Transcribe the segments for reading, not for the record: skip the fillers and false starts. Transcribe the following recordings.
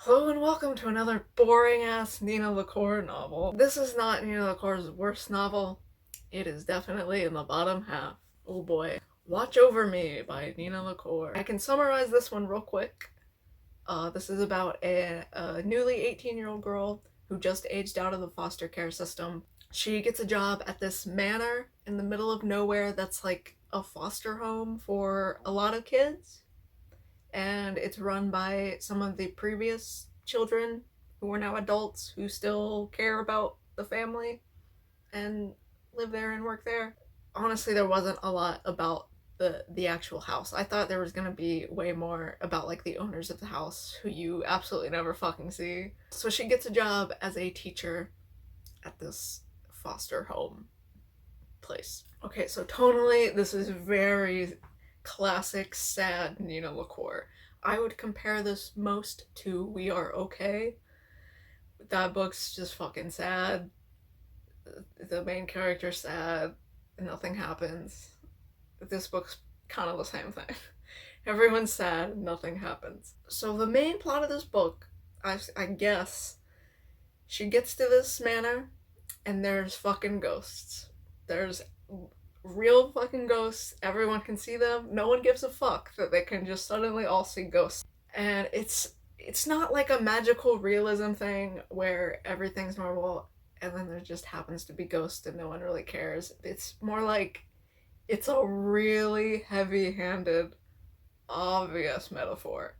Hello and welcome to another boring-ass Nina LaCour novel. This is not Nina LaCour's worst novel. It is definitely in the bottom half. Oh boy. Watch Over Me by Nina LaCour. I can summarize this one real quick. This is about a newly 18-year-old girl who just aged out of the foster care system. She gets a job at this manor in the middle of nowhere that's like a foster home for a lot of kids. And it's run by some of the previous children who are now adults who still care about the family and live there and work there. Honestly, there wasn't a lot about the actual house. I thought there was gonna be way more about like the owners of the house who you absolutely never fucking see. So she gets a job as a teacher at this foster home place. Okay, so tonally this is very classic sad Nina LaCour. I would compare this most to We Are Okay. That book's just fucking sad. The main character's sad. Nothing happens. This book's kind of the same thing. Everyone's sad, nothing happens. So the main plot of this book, I guess, she gets to this manor and there's fucking ghosts. There's real fucking ghosts. Everyone can see them. No one gives a fuck that they can just suddenly all see ghosts. And it's not like a magical realism thing where everything's normal and then there just happens to be ghosts and no one really cares. It's more like it's a really heavy-handed, obvious metaphor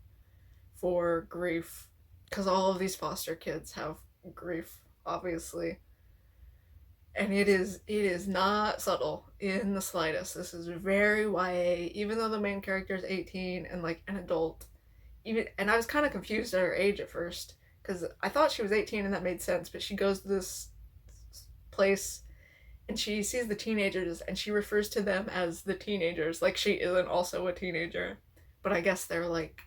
for grief. Because all of these foster kids have grief, obviously. And it is not subtle in the slightest. This is very YA, even though the main character is 18 and like an adult. And I was kind of confused at her age at first, because I thought she was 18 and that made sense, but she goes to this place and she sees the teenagers and she refers to them as the teenagers, like she isn't also a teenager. But I guess they're like,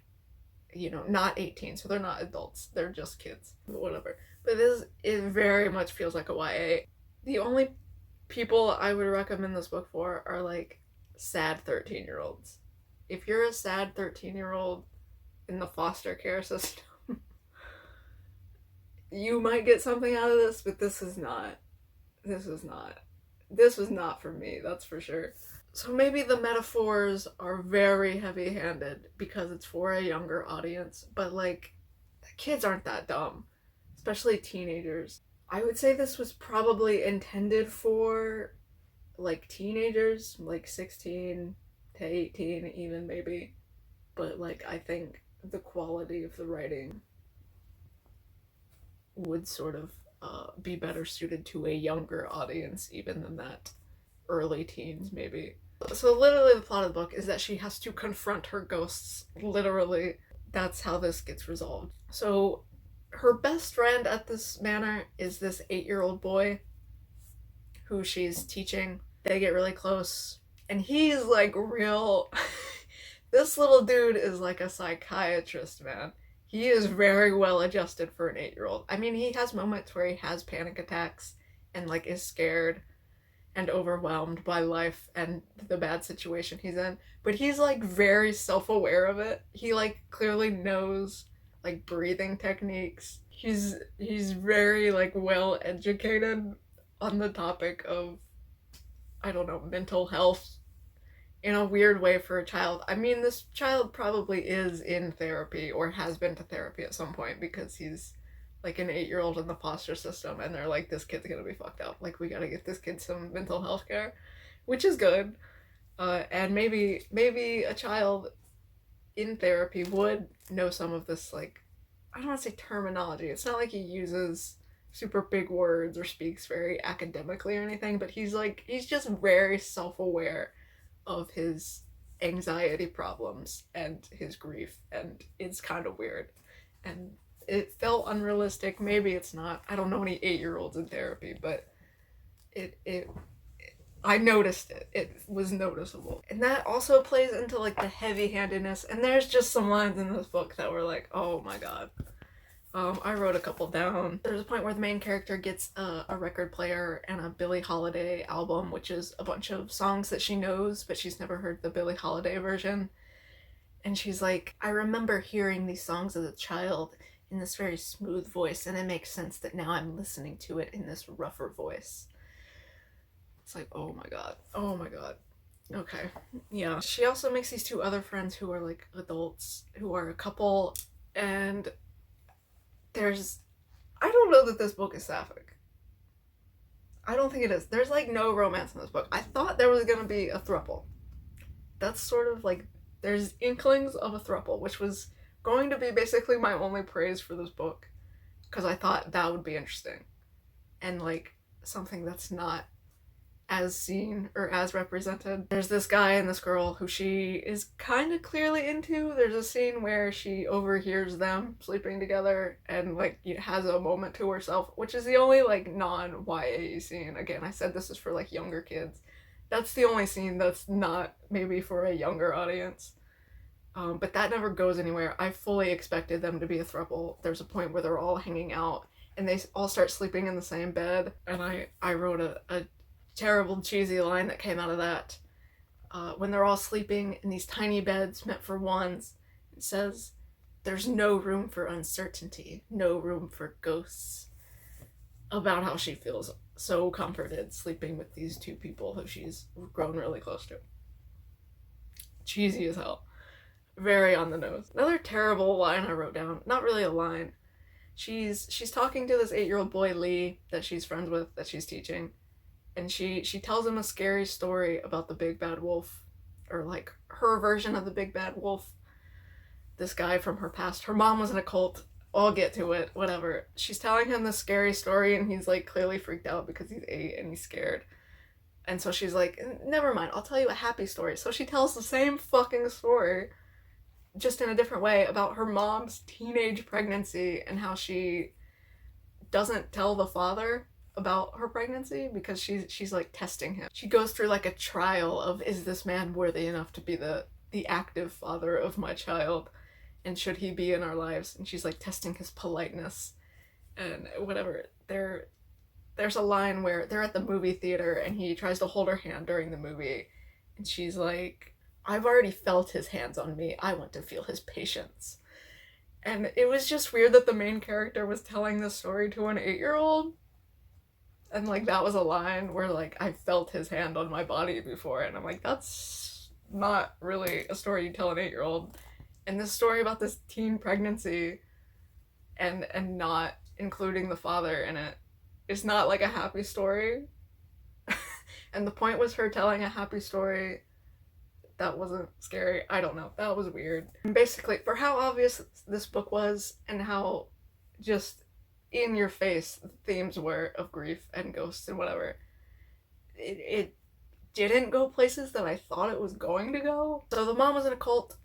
not 18, so they're not adults. They're just kids. But whatever. But it very much feels like a YA. The only people I would recommend this book for are like sad 13-year-olds. If you're a sad 13-year-old in the foster care system, you might get something out of this, but this was not for me, that's for sure. So maybe the metaphors are very heavy-handed because it's for a younger audience, but like, kids aren't that dumb, especially teenagers. I would say this was probably intended for like teenagers, like 16 to 18 even maybe. But like I think the quality of the writing would sort of be better suited to a younger audience even than that. Early teens maybe. So literally the plot of the book is that she has to confront her ghosts. Literally, that's how this gets resolved. So her best friend at this manor is this 8-year-old boy who she's teaching. They get really close, and he's like real. This little dude is like a psychiatrist, man. He is very well adjusted for an 8-year-old. I mean, he has moments where he has panic attacks and like is scared and overwhelmed by life and the bad situation he's in, but he's like very self-aware of it. He like clearly knows like breathing techniques. He's very like well educated on the topic of, I don't know, mental health in a weird way for a child. I mean, this child probably is in therapy or has been to therapy at some point because he's like an 8-year-old in the foster system and they're like, this kid's gonna be fucked up. Like, we gotta get this kid some mental health care, which is good. And maybe a child in therapy would know some of this, like, I don't want to say terminology. It's not like he uses super big words or speaks very academically or anything, but he's just very self-aware of his anxiety problems and his grief, and it's kind of weird. And it felt unrealistic. Maybe it's not. I don't know any 8-year-olds in therapy, but I noticed it. It was noticeable. And that also plays into like the heavy-handedness. And there's just some lines in this book that were like, oh my god. I wrote a couple down. There's a point where the main character gets a record player and a Billie Holiday album, which is a bunch of songs that she knows, but she's never heard the Billie Holiday version. And she's like, I remember hearing these songs as a child, in this very smooth voice, and it makes sense that now I'm listening to it in this rougher voice. It's like, oh my god, oh my god. Okay, yeah. She also makes these two other friends who are like adults, who are a couple, and I don't know that this book is sapphic. I don't think it is. There's like no romance in this book. I thought there was gonna be a throuple. That's sort of like, there's inklings of a throuple, which was going to be basically my only praise for this book, because I thought that would be interesting. And like something that's not as seen or as represented. There's this guy and this girl who she is kind of clearly into. There's a scene where she overhears them sleeping together and like has a moment to herself, which is the only like non-YA scene. Again, I said this is for like younger kids. That's the only scene that's not maybe for a younger audience. But that never goes anywhere. I fully expected them to be a throuple. There's a point where they're all hanging out and they all start sleeping in the same bed, and I wrote a terrible cheesy line that came out of that. When they're all sleeping in these tiny beds meant for ones, it says, "There's no room for uncertainty, no room for ghosts," about how she feels so comforted sleeping with these two people who she's grown really close to. Cheesy as hell. Very on the nose. Another terrible line I wrote down, not really a line. She's talking to this 8-year-old boy, Lee, that she's friends with, that she's teaching. And she tells him a scary story about the big bad wolf, or like her version of the big bad wolf. This guy from her past. Her mom was in a cult. I'll get to it, whatever. She's telling him this scary story and he's like clearly freaked out because he's 8 and he's scared. And so she's like, never mind, I'll tell you a happy story. So she tells the same fucking story, just in a different way, about her mom's teenage pregnancy and how she doesn't tell the father about her pregnancy because she's like testing him. She goes through like a trial of, is this man worthy enough to be the active father of my child, and should he be in our lives? And she's like testing his politeness and whatever. There's a line where they're at the movie theater and he tries to hold her hand during the movie and she's like, I've already felt his hands on me, I want to feel his patience. And it was just weird that the main character was telling this story to an 8-year-old. And like that was a line where like, I felt his hand on my body before, and I'm like, that's not really a story you tell an 8-year-old. And this story about this teen pregnancy and not including the father in it is not like a happy story. And the point was her telling a happy story that wasn't scary. I don't know. That was weird. And basically, for how obvious this book was and how just in your face the themes were of grief and ghosts and whatever, it didn't go places that I thought it was going to go. So the mom was in a cult.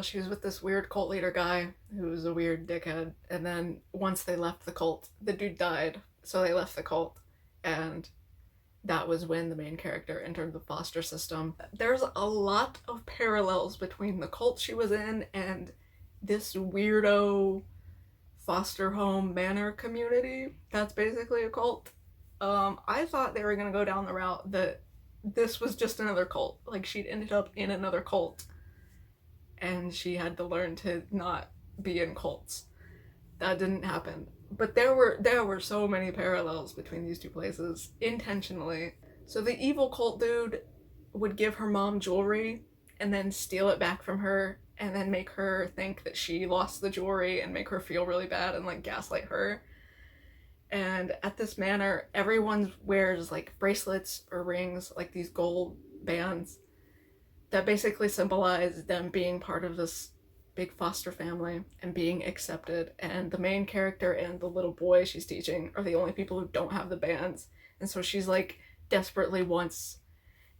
She was with this weird cult leader guy who was a weird dickhead, and then once they left the cult, the dude died, so they left the cult, and that was when the main character entered the foster system. There's a lot of parallels between the cult she was in and this weirdo foster home manor community that's basically a cult. I thought they were gonna go down the route that this was just another cult, like she'd ended up in another cult and she had to learn to not be in cults. That didn't happen. But there were so many parallels between these two places, intentionally. So the evil cult dude would give her mom jewelry and then steal it back from her and then make her think that she lost the jewelry and make her feel really bad and like gaslight her. And at this manor, everyone wears like bracelets or rings, like these gold bands that basically symbolize them being part of this big foster family and being accepted. And the main character and the little boy she's teaching are the only people who don't have the bands. And so she's like desperately wants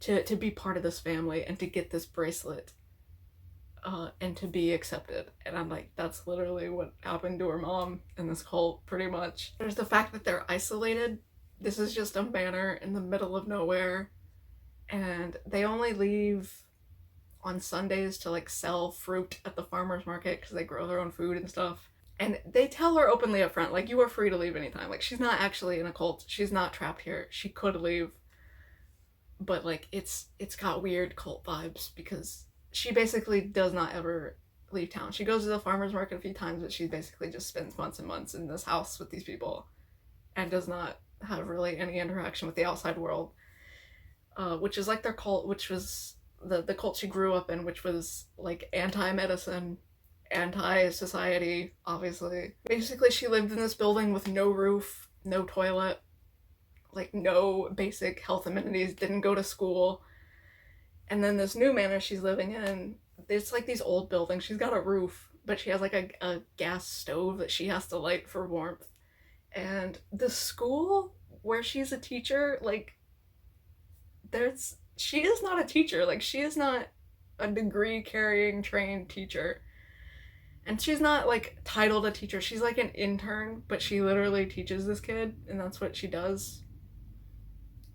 to be part of this family and to get this bracelet and to be accepted. And I'm like, that's literally what happened to her mom in this cult, pretty much. There's the fact that they're isolated. This is just a manor in the middle of nowhere, and they only leave on Sundays to like sell fruit at the farmer's market because they grow their own food and stuff. And they tell her openly up front, like, you are free to leave anytime. Like, she's not actually in a cult. She's not trapped here. She could leave. But like, it's got weird cult vibes because she basically does not ever leave town. She goes to the farmer's market a few times, but she basically just spends months and months in this house with these people and does not have really any interaction with the outside world, which is like their cult, which was the cult she grew up in, which was like anti-medicine, anti-society, obviously. Basically, she lived in this building with no roof, no toilet, like no basic health amenities, didn't go to school. And then this new manor she's living in, it's like these old buildings. She's got a roof, but she has like a gas stove that she has to light for warmth. And the school where she's a teacher, like, she is not a teacher. Like, she is not a degree carrying trained teacher. And she's not like titled a teacher. She's like an intern, but she literally teaches this kid, and that's what she does.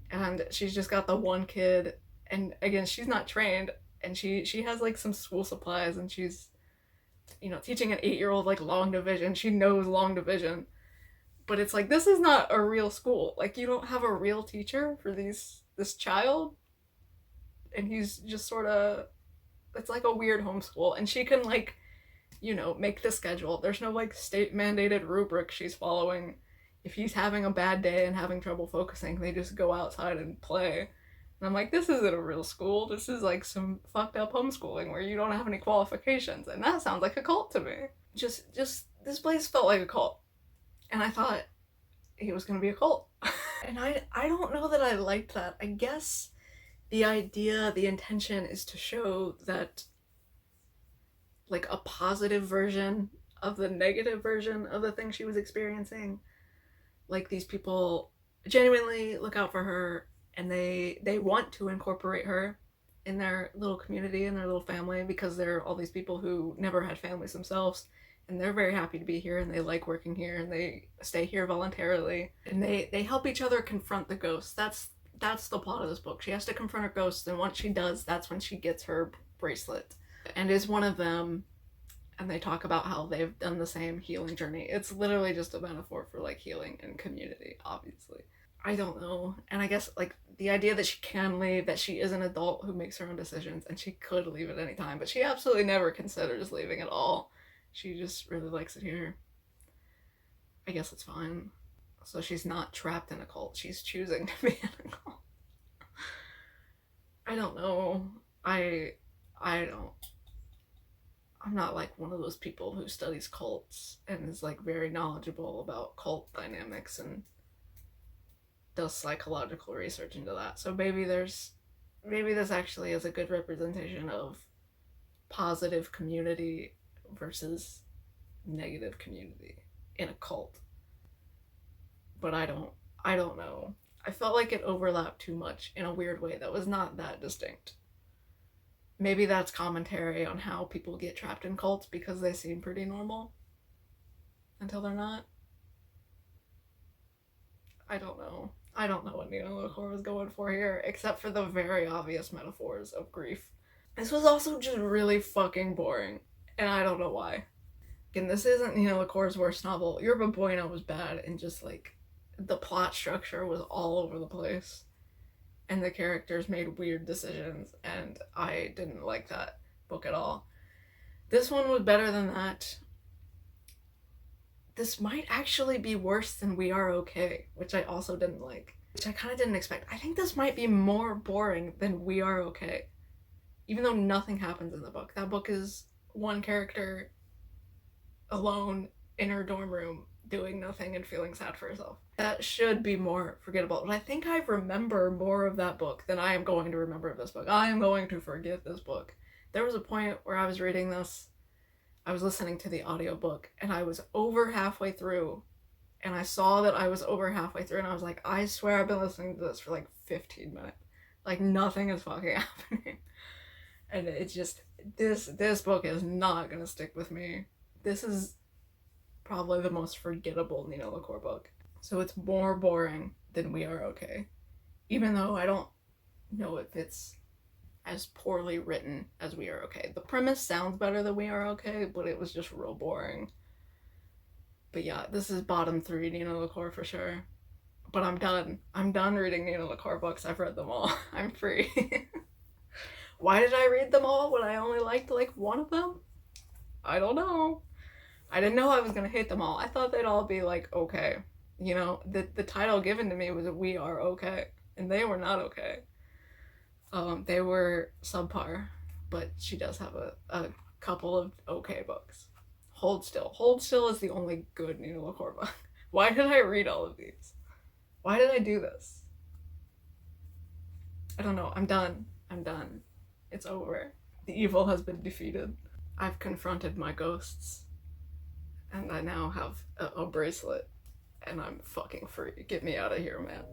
And she's just got the one kid, and again, she's not trained, and she has like some school supplies, and she's, you know, teaching an 8-year-old like long division. She knows long division. But it's like, this is not a real school. Like, you don't have a real teacher for this child. And he's just sort of, it's like a weird homeschool. And she can, like, you know, make the schedule. There's no, like, state mandated rubric she's following. If he's having a bad day and having trouble focusing, they just go outside and play. And I'm like, this isn't a real school. This is like some fucked up homeschooling where you don't have any qualifications. And that sounds like a cult to me. Just this place felt like a cult. And I thought it was going to be a cult. And I don't know that I liked that. I guess the idea, the intention is to show that, like, a positive version of the negative version of the thing she was experiencing. Like, these people genuinely look out for her, and they want to incorporate her in their little community, in their little family, because they're all these people who never had families themselves. And they're very happy to be here, and they like working here, and they stay here voluntarily. And they help each other confront the ghosts. That's the plot of this book. She has to confront her ghosts, and once she does, that's when she gets her bracelet. And is one of them, and they talk about how they've done the same healing journey. It's literally just a metaphor for, like, healing and community, obviously. I don't know. And I guess, like, the idea that she can leave, that she is an adult who makes her own decisions, and she could leave at any time, but she absolutely never considers leaving at all. She just really likes it here. I guess it's fine. So she's not trapped in a cult. She's choosing to be in a cult. I don't know. I'm not like one of those people who studies cults and is like very knowledgeable about cult dynamics and does psychological research into that. So maybe this actually is a good representation of positive community versus negative community in a cult. But I don't know. I felt like it overlapped too much in a weird way that was not that distinct. Maybe that's commentary on how people get trapped in cults because they seem pretty normal until they're not. I don't know. I don't know what Nina LaCour was going for here, except for the very obvious metaphors of grief. This was also just really fucking boring. And I don't know why. Again, this isn't Nina LaCour's worst novel. Yerba Buena was bad, and just, like, the plot structure was all over the place. And the characters made weird decisions, and I didn't like that book at all. This one was better than that. This might actually be worse than We Are Okay, which I also didn't like. Which I kind of didn't expect. I think this might be more boring than We Are Okay. Even though nothing happens in the book. That book is one character alone in her dorm room doing nothing and feeling sad for herself. That should be more forgettable. But I think I remember more of that book than I am going to remember of this book. I am going to forget this book. There was a point where I was reading this, I was listening to the audiobook, and I was over halfway through, and I saw that I was over halfway through, and I was like, I swear I've been listening to this for like 15 minutes. Like, nothing is fucking happening. And it's just, this book is not gonna stick with me. This is probably the most forgettable Nina LaCour book. So it's more boring than We Are Okay. Even though I don't know if it's as poorly written as We Are Okay. The premise sounds better than We Are Okay, but it was just real boring. But yeah, this is bottom 3 Nina LaCour for sure. But I'm done. I'm done reading Nina LaCour books. I've read them all. I'm free. Why did I read them all when I only liked like one of them? I don't know. I didn't know I was gonna hate them all. I thought they'd all be like, okay. You know, the title given to me was We Are Okay. And they were not okay. They were subpar. But she does have a couple of okay books. Hold Still. Hold Still is the only good Nina LaCour book. Why did I read all of these? Why did I do this? I don't know. I'm done. I'm done. It's over. The evil has been defeated. I've confronted my ghosts. And I now have a bracelet. And I'm fucking free. Get me out of here, man.